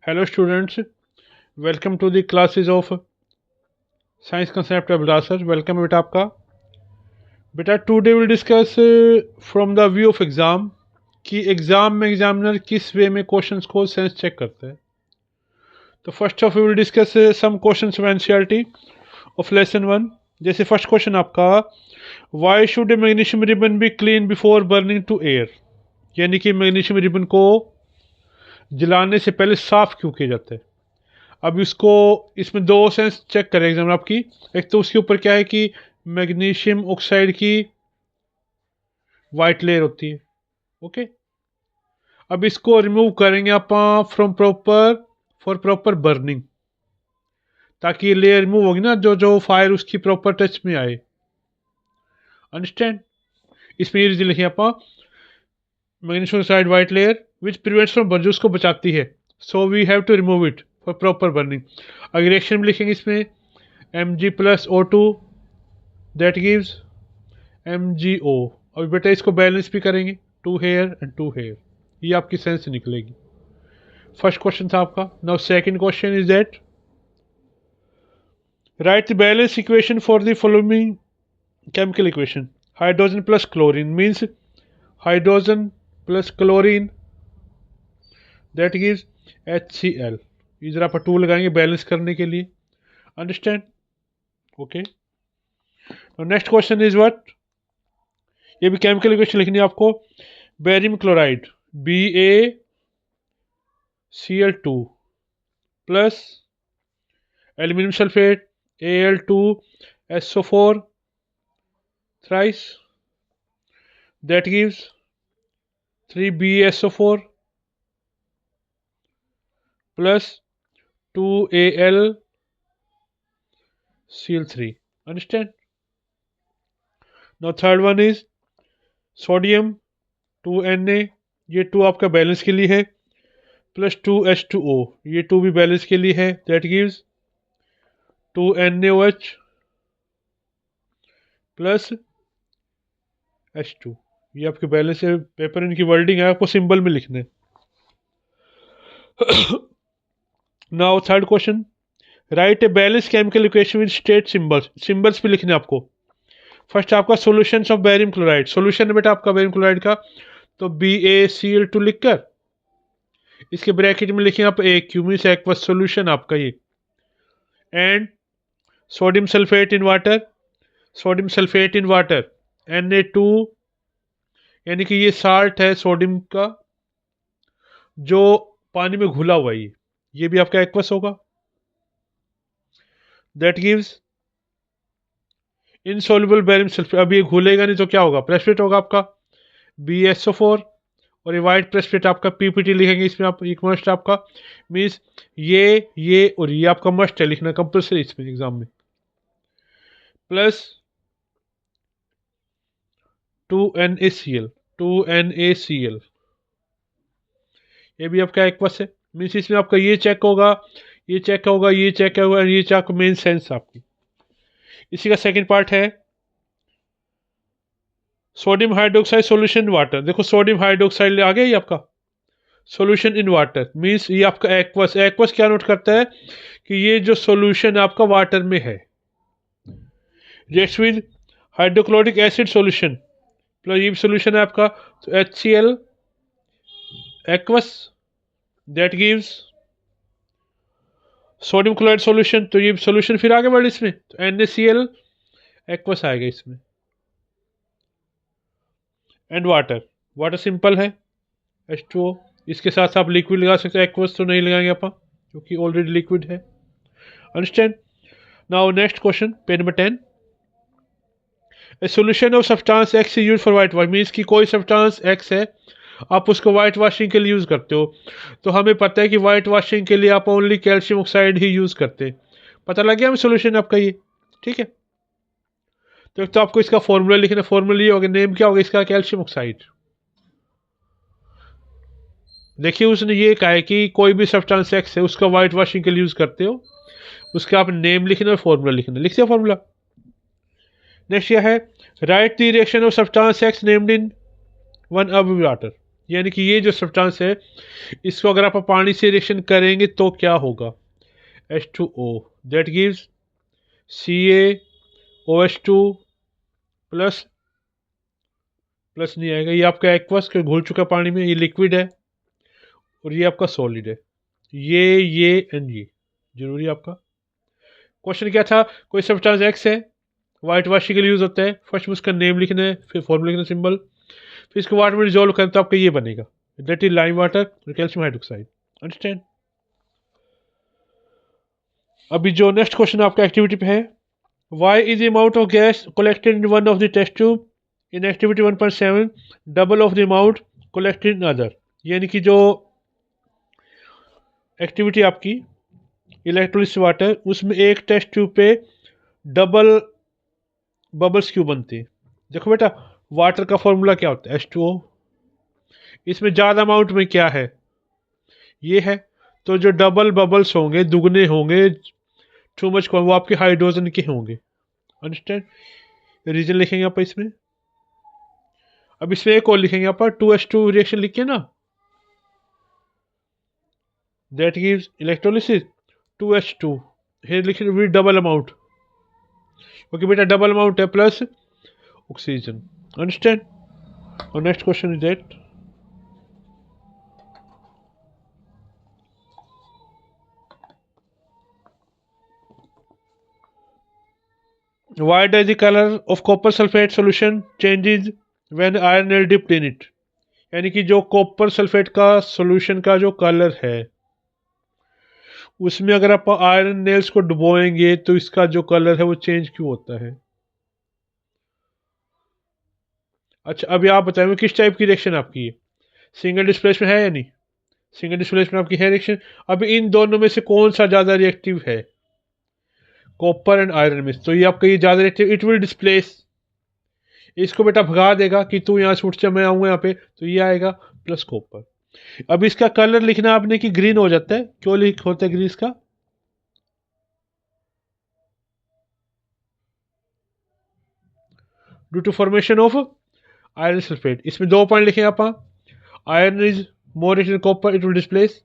Hello students, welcome to the classes of Science Concept Abrazar. Welcome बेटा आपका बेटा today we'll discuss from the view of exam कि exam में examiner किस वे में क्वेश्चंस को सेंस चेक करता है. तो first of we will discuss some questions of NCERT of lesson 1. जैसे फर्स्ट क्वेश्चन आपका why should a magnesium ribbon be clean before burning to air, यानी कि मैग्नीशियम रिबन को जलाने से पहले साफ क्यों किया जाता है. अब इसको इसमें दो सेंस चेक करें एग्जाम आपकी. एक तो उसके ऊपर क्या है कि मैग्नीशियम ऑक्साइड की वाइट लेयर होती है. ओके, अब इसको रिमूव करेंगे आप from proper for proper burning, ताकि ये लेयर रिमूव होगी ना, जो जो फायर उसकी प्रॉपर टच में आए. अंडरस्टैंड. इसमें ये लिखिए आप magnesium oxide white layer which prevents from burn, जो उसको बचाती है. So we have to remove it for proper burning. अगर रिएक्शन में लिखेंगे इसमें Mg+O2 दैट गिव्स MgO. अब बेटा इसको बैलेंस भी करेंगे, 2 हेयर एंड 2 हेयर, ये आपकी सेंस निकलेगी. फर्स्ट क्वेश्चन था आपका. Now second question is that right the balance equation for the following chemical equation. Hydrogen plus chlorine means hydrogen plus chlorine that gives HCl. इधर आप 2 लगाएंगे बैलेंस करने के लिए. Understand. Okay, next question is what, ये भी chemical equation लिखनी है आपको. Barium chloride BaCl2 plus aluminium sulphate Al2SO4 thrice that gives 3BaSO4 plus 2AlCl3. Understand? Now third one is sodium 2Na, ये 2 आपका बैलेंस के लिए है, प्लस 2H2O, ये 2 भी बैलेंस के लिए है. That gives 2NaOH plus H2. ये आपके बैलेंस है. पेपर इनकी वर्डिंग है, आपको सिंबल में लिखना है. Now third question, right a balance chemical equation with state symbols. Symbols भी लिखने आपको. फर्स्ट आपका solution of barium chloride. Solution है बेटा आपका बेरियम क्लोराइड का, तो BaCl2 लिखकर इसके ब्रैकेट में लिखें आप AQ मींस एक्वस सॉल्यूशन आपका ये. And sodium sulphate in water, sodium sulphate in water Na2, यानी कि ये साल्ट है सोडियम का जो पानी में घुला हुआ है, ये भी आपका एक्वस होगा. That gives insoluble barium sulphate. अब ये घुलेगा नहीं तो क्या होगा, प्रेसिपिटेट होगा आपका BaSO4, और ये वाइट प्रेसिपिटेट आपका PPT लिखेंगे इसमें आप. एक मस्ट आपका मीन्स ये और ये आपका मस्ट है लिखना कंपल्सरी इसमें एग्जाम में. प्लस 2NaCl, ये भी आपका एक्वस है. मीन्स इसमें आपका ये चेक होगा, ये चेक होगा, ये चेक होगा, ये चेक मेन सेंस आपकी. इसी का सेकंड पार्ट है sodium hydroxide solution in water. देखो सोडियम हाइड्रोक्साइड आ गया ये आपका सॉल्यूशन इन वाटर, मींस ये आपका एक्वस. एक्वस क्या नोट करता है कि ये जो सॉल्यूशन आपका वाटर में है, reacts with hydrochloric acid solution, plus ये सॉल्यूशन है आपका, तो HCl aqueous that gives sodium chloride solution. तो ये सॉल्यूशन फिर आगे बढ़ इसमें, तो NaCl एक्वस आएगा इसमें. एंड वाटर, वाटर सिंपल है H2O. इसके साथ आप लिक्विड लगा सकते हैं, एक्वस तो नहीं लगाएंगे आप क्योंकि ऑलरेडी लिक्विड है. Understand. Now next question, page number 10. A solution of substance X is used for white wash. Means कि कोई सब्सटेंस X है, आप उसको वाइट वॉशिंग के लिए यूज़ करते हो. तो हमें पता है कि वाइट वॉशिंग के लिए आप ओनली कैल्शियम ऑक्साइड ही यूज़ करते हैं. पता लग गया हमें सॉल्यूशन आपका ये. ठीक है, तो आपको इसका फॉर्मूला लिखना. फॉर्मूला ये होगा, नेम क्या होगा इसका, कैल्शियम ऑक्साइड. देखिए उसने ये कहा है कि कोई भी सब्सटेंस X है उसका वाइट वॉशिंग के लिए यूज़ करते हो, उसका आप नेम लिखना और फॉर्मूला लिखना. लिख दिया फॉर्मूला. नेक्स्ट यह है right the reaction of substance X named in 1 अब वाटर. यानी कि ये जो सब्सटेंस है इसको अगर आप पानी से रिएक्शन करेंगे तो क्या होगा, H2O that gives CaOH2 plus, plus नहीं आएगा, ये आपका एक्वस के घुल चुका पानी में, ये लिक्विड है और ये आपका सॉलिड है, ये एंड ये जरूरी है आपका। क्वेश्चन क्या था, कोई सब्सटेंस एक्स है, वाइट वॉशिंग के लिए यूज होता है, फर्स्ट में उसका नेम लिखना है, फिर फॉर्मूला लिखना सिंबल, फिर इसको वाटर में रिजोल्व करें तो आपका ये बनेगा, दैट इज लाइम वाटर और कैल्शियम हाइड्रोक्साइड। अंडरस्टैंड। अभी जो नेक्स्ट क्वेश्चन आपका एक्टिविटी पे है, why is the amount of gas collected in one of the test tube in activity 1.7 double of the amount collected in other. यानी कि जो activity आपकी इलेक्ट्रोलिसिस वाटर, उसमें एक टेस्ट ट्यूब पे डबल बबल्स क्यों बनते हैं। देखो बेटा, वाटर का फॉर्मूला क्या होता है, H2O। इसमें ज़्यादा अमाउंट में क्या है, ये है, तो जो डबल बबल्स होंगे, दुगने होंगे, टू मच, वो आपके हाइड्रोजन के होंगे। अंडरस्टैंड। रीजन लिखेंगे आप इसमें। अब इसमें एक और लिखेंगे आप 2H2 रिएक्शन लिखिए ना, that gives electrolysis 2H2, here लिखिए विद डबल अमाउंट, ओके बेटा डबल अमाउंट है प्लस ऑक्सीजन। अंडरस्टैंड। और next question is that, why does the color of copper sulfate solution changes when iron is dipped in it। यानी कि जो copper sulphate का solution का जो colour है उसमें अगर आप आयरन नेल्स को डुबोएंगे तो इसका जो कलर है वो चेंज क्यों होता है। अच्छा अभी आप बताएंगे किस टाइप की रिएक्शन आपकी है, सिंगल डिस्प्लेसमेंट है या नहीं, सिंगल डिस्प्लेसमेंट आपकी है रिएक्शन। अभी इन दोनों में से कौन सा ज़्यादा रिएक्टिव है, कॉपर एंड आयरन में, तो ये आपका ये ज़्यादा रिएक्टिव, इट विल डिस्प्लेस, इसको बेटा भगा देगा कि तू यहाँ से उठ जा, मैं आऊँगा यहाँ पे, तो ये आएगा प्लस कॉपर। अब इसका कलर लिखना आपने कि ग्रीन हो जाता है, क्यों लिख होता है ग्रीन इसका, due to formation of iron sulphate. इसमें 2 पॉइंट लिखे आप, iron is more rich in copper, it will displace,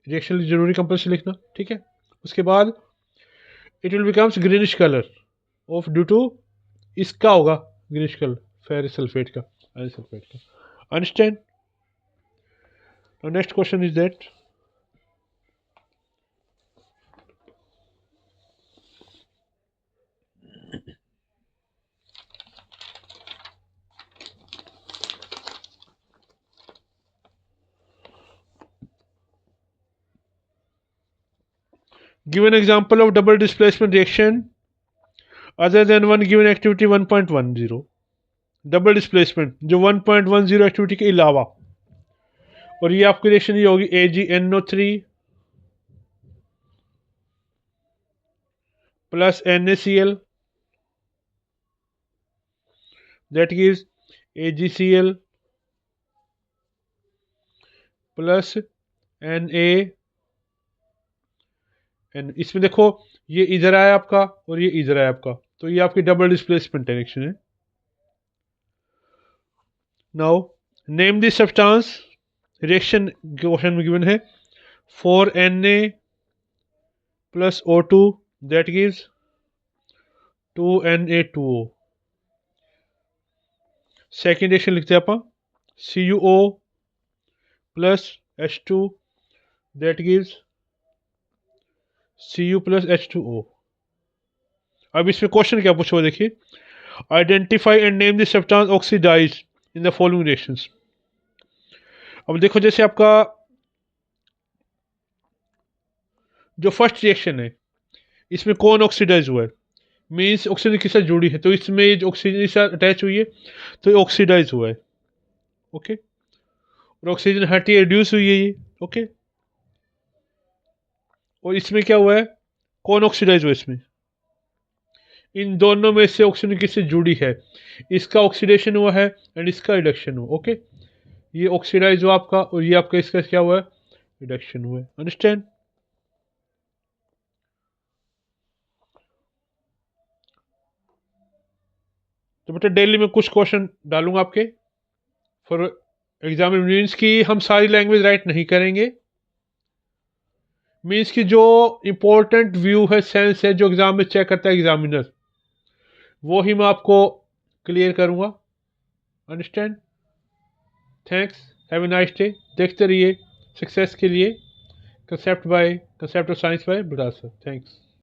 reaction जरूरी कंपल्सरी लिखना, ठीक है। उसके बाद it will becomes greenish colour of due to, इसका होगा ग्रीनिश कलर फेरस सल्फेट का, आयरन सल्फेट का। Understand. Next question is that, give an example of double displacement reaction other than one given activity 1.10। Double displacement जो 1.10 activity के अलावा, और ये आपकी रिएक्शन ये होगी AgNO3 plus NaCl that gives AgCl plus Na, N. इसमें देखो ये इधर आया आपका और ये इधर आया आपका, तो ये आपकी डबल डिस्प्लेसमेंट रिएक्शन है। Now name this substance, reaction question में गिवन है 4Na plus O2 that gives 2Na2O। Second reaction लिखते हैं आप CuO plus H2 that gives Cu plus H2O। अब इसमें क्वेश्चन क्या पूछा हुआ देखिए, identify and name the substance oxidise in the following reactions. अब देखो जैसे आपका जो फर्स्ट रिएक्शन है इसमें कौन ऑक्सीडाइज हुआ है, मीन्स ऑक्सीजन के साथ जुड़ी है, तो इसमें जो ऑक्सीजन के साथ अटैच हुई है तो ये ऑक्सीडाइज हुआ है, ओके। और ऑक्सीजन हटी रिड्यूस हुई है ये, ओके। और इसमें क्या हुआ है, कौन ऑक्सीडाइज हुआ है इसमें, इन दोनों में से ऑक्सीजन किससे जुड़ी है, इसका ऑक्सीडेशन हुआ है एंड इसका रिडक्शन हुआ, ओके। ये ऑक्सीडाइज हुआ आपका और ये आपका इसका क्या हुआ है, रिडक्शन हुआ है। अंडरस्टैंड। तो बेटा डेली में कुछ क्वेश्चन डालूंगा आपके फॉर एग्जामिनर मीन्स कि हम सारी लैंग्वेज राइट नहीं करेंगे, मीन्स कि जो इम्पोर्टेंट व्यू है, सेंस है, जो एग्जाम में चेक करता है एग्जामिनर, वो ही मैं आपको क्लियर करूँगा। Understand? Thanks, have a nice day. देखते रहिए सक्सेस के लिए कंसेप्ट ऑफ साइंस बाय बुढ़ा सर। थैंक्स।